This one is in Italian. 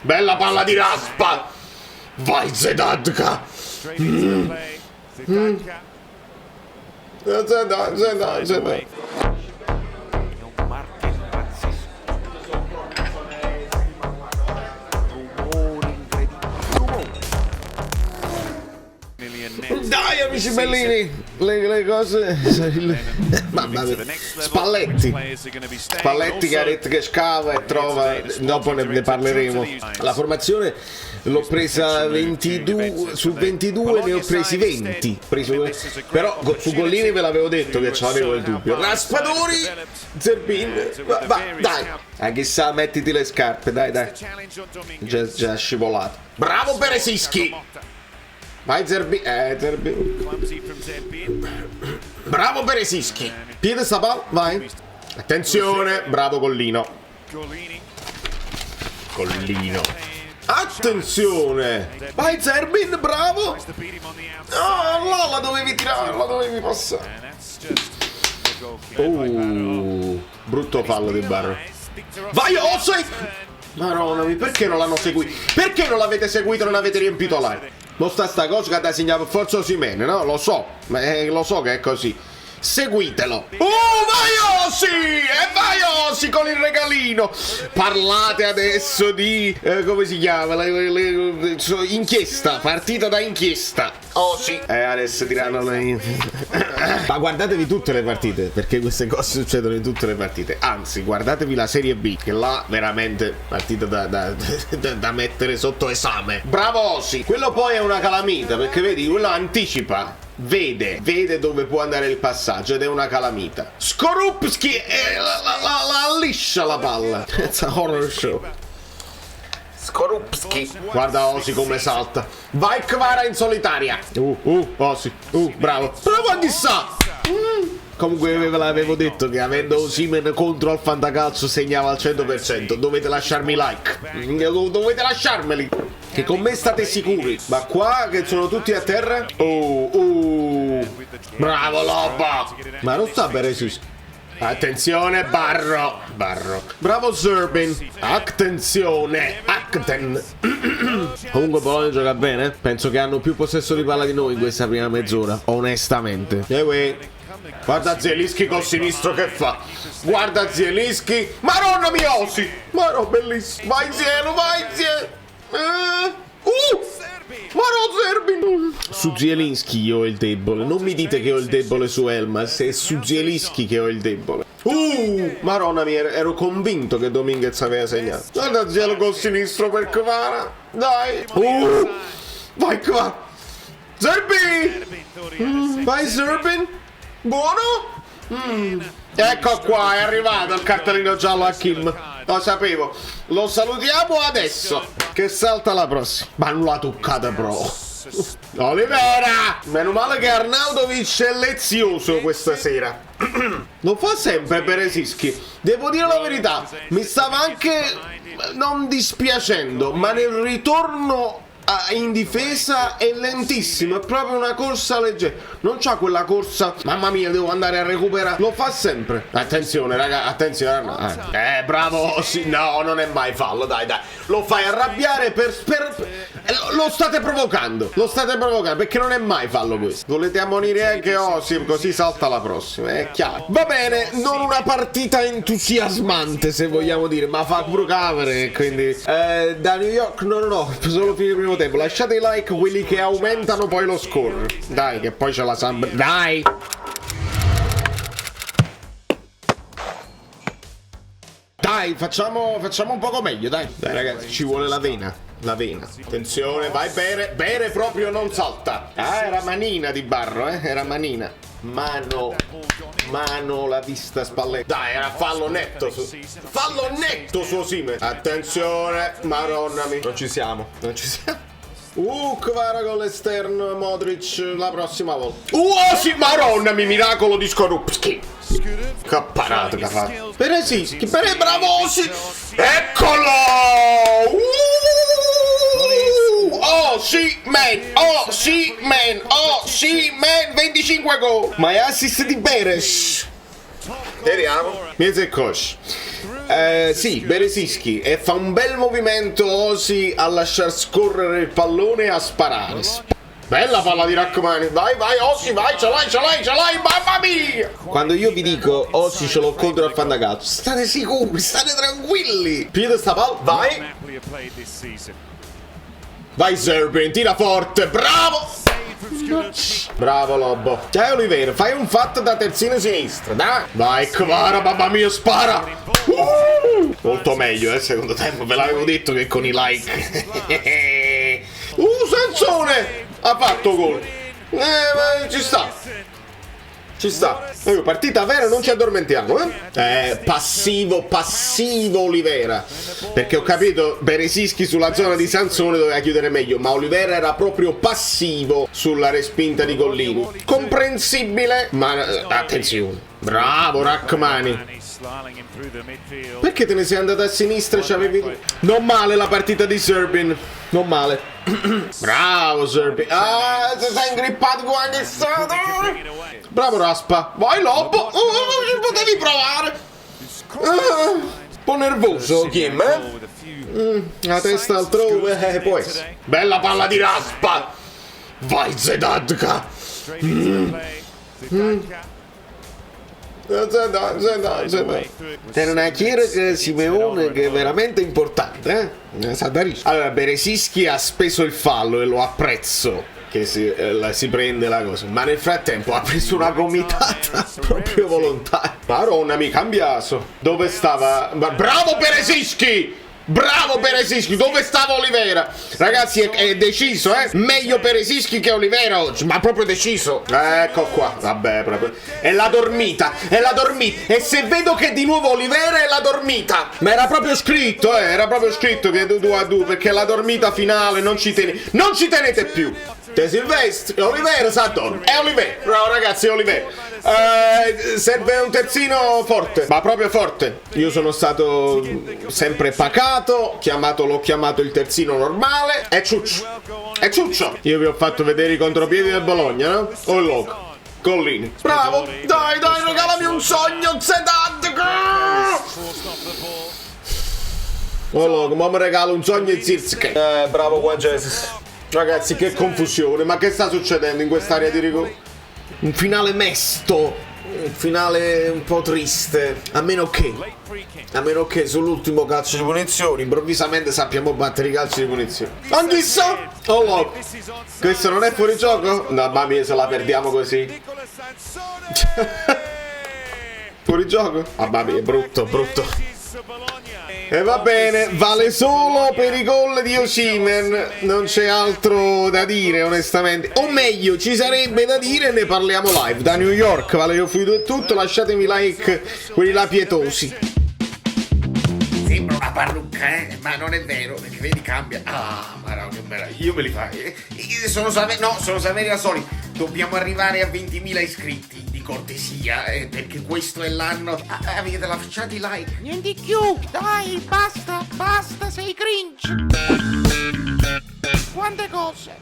Bella palla di raspa. Vai Zedatka. Zedad. Dai amici bellini, le cose. Mamma mia. Spalletti che ha detto che scava e trova. Dopo ne parleremo. La formazione l'ho presa 22 su 22, ne ho presi 20. Però su Gollini ve l'avevo detto che c'avevo il dubbio. Raspadori, Zerbin, va, dai. Chissà, mettiti le scarpe, dai. Già scivolato. Bravo Beresischi. Vai Zerbin, bravo Beresischi. Piede Sabal, vai. Attenzione, bravo Collino. Attenzione. Vai Zerbin, bravo. No, la dovevi tirare, la dovevi passare. Brutto fallo di Barro. Vai Osei. Madonna, perché non l'hanno seguito? Perché non l'avete seguito e non avete riempito l'area? Non sta cosa che ti ha segnato forza Osimene, no? Lo so che è così. Seguitelo. Vai Osi! E vai Osi con il regalino. Parlate adesso di come si chiama? Inchiesta, partita da inchiesta. Osi. Adesso tirano ma guardatevi tutte le partite, perché queste cose succedono in tutte le partite. Anzi, guardatevi la Serie B, che là veramente partita da mettere sotto esame. Bravo Osi. Quello poi è una calamita, perché vedi, quello anticipa. Vede dove può andare il passaggio ed è una calamita. Skorupski la liscia la palla. It's a horror show. Skorupski. Guarda Osi come salta. Vai Kvara in solitaria. Osi. Bravo a chissà. Comunque ve l'avevo detto che avendo Osimhen contro al fantacalcio segnava al 100%. Dovete lasciarmi like. Dovete lasciarmeli. Che con me state sicuri. Ma qua che sono tutti a terra. Bravo Lobo. Ma non sta per esistere. Attenzione Barro. Bravo Zerbin. Attenzione Acten. Comunque Bologna gioca bene. Penso che hanno più possesso di palla di noi in questa prima mezz'ora, onestamente. Guarda Zielinski col sinistro che fa. Guarda Zielinski. Maronna miosi. Maro bellissimo. Vai Zielo. Zerbin. Su Zielinski io ho il debole. Non mi dite che ho il debole su Elmas. È su Zielinski che ho il debole. Maronna mia, ero convinto che Dominguez aveva segnato. Guarda Zielo col sinistro per Kvara. Dai. Vai Kvara. Zerbin. Vai Zerbin. Buono. Ecco qua, è arrivato il cartellino giallo a Kim. Lo sapevo. Lo salutiamo adesso, che salta la prossima. Ma non l'ha toccata pro. Olivera. Meno male che Arnautovic è lezioso questa sera. Lo fa sempre Beresischi. Devo dire la verità, mi stava anche non dispiacendo, ma nel ritorno in difesa è lentissimo, è proprio una corsa leggera. Non c'ha quella corsa, mamma mia, devo andare a recuperare. Lo fa sempre. Attenzione raga, attenzione. Bravo. Sì, no, non è mai fallo, dai. Lo fai arrabbiare lo state provocando. Perché non è mai fallo questo. Volete ammonire anche Osim, così salta la prossima, è chiaro. Va bene, non una partita entusiasmante se vogliamo dire, ma fa pure camere, quindi da New York no, solo fine primo tempo. Lasciate i like, quelli che aumentano poi lo score. Dai, che poi c'è la Samba. Dai. Dai, facciamo un poco meglio, dai. Dai ragazzi, ci vuole la vena. Attenzione, vai Bere proprio non salta. Era manina di Barro, era manina. Mano, la vista Spalletti. Dai, era fallo netto su Osimhen. Attenzione, maronna mia. Non ci siamo. Kvara con l'esterno, Modric la prossima volta. Sì, maronna mia, miracolo di Skorupski. Che parata che ha fatto. Beresischi, bravo, sì. Eccolo. Sì, man, 25 gol. Ma è assist di Beres. Vediamo. Miezekos. Sì, Beresischi, e fa un bel movimento Osi a lasciar scorrere il pallone e a sparare. Bella palla di Rachmani, vai Osi, vai, ce l'hai, mamma mia! Quando io vi dico Osi ce l'ho contro il fantacalcio, state sicuri, state tranquilli. Piede sta palla, vai. Vai Zerbin, tira forte, bravo! Bravo Lobo. Ciao Oliveira, fai un fatto da terzino sinistra, dai. Vai Kvara, mamma mia, spara. Molto meglio, secondo tempo, ve l'avevo detto che con i like. Sansone ha fatto gol. Ma ci sta. Partita vera, non ci addormentiamo, passivo Olivera. Perché ho capito, Beresischi sulla zona di Sansone doveva chiudere meglio, ma Olivera era proprio passivo sulla respinta di Collini. Comprensibile, ma attenzione. Bravo Rachmani. Perché te ne sei andato a sinistra? Non male la partita di Zerbin. Non male. Bravo Zerbin. Si sei ingrippato con anche stato. Bravo Raspa. Vai Lobo. Ci potevi provare. Un po' nervoso Kim, la testa altrove, può essere. Bella palla di Raspa. Vai Zedadka. Era una chiera che Simeone che è veramente importante, Allora Beresischi ha speso il fallo e lo apprezzo che si prende la cosa, ma nel frattempo ha preso una gomitata proprio volontaria. Maronna, mi cambiaso. Dove stava? Bravo Beresischi! Dove stava Olivera? Ragazzi, è deciso, meglio Beresischi che Olivera oggi, ma proprio deciso. Ecco qua, vabbè, proprio. È la dormita. E se vedo che di nuovo Olivera è la dormita. Ma era proprio scritto che 2-2, perché la dormita finale non ci tenete più. De Silvestri, Olivera, Saddon, è Olivera. Bravo ragazzi, è Olivera. Serve un terzino forte, ma proprio forte. Io sono stato sempre pacato, l'ho chiamato il terzino normale. È Ciuccio. Io vi ho fatto vedere i contropiedi del Bologna, no? O il loco. Collini. Bravo, dai, regalami un sogno, Zedad. Oh loco, ma mi regalo un sogno e Zirzke. Bravo qua Jesus. Ragazzi, che confusione, ma che sta succedendo in quest'area di rigore? Un finale mesto, un finale un po' triste, a meno che sull'ultimo calcio di punizione improvvisamente sappiamo battere i calci di punizione. Anch'issa? Oh no, questo non è fuori gioco? No, mamma mia, se la perdiamo così. Fuori gioco? Mamma mia, brutto. E va bene, vale solo per i gol di Osimhen, non c'è altro da dire onestamente, o meglio ci sarebbe da dire e ne parliamo live da New York. Valerio Fluido è tutto, lasciatemi like, quelli là pietosi. Sembra una parrucca, ma non è vero, perché vedi cambia. Ma no, che meraviglia, io me li fai. Sono Saverio Asoli, dobbiamo arrivare a 20.000 iscritti. Cortesia, perché questo è l'anno. Avete lasciato i like. Niente più, dai, basta, sei cringe. Quante cose.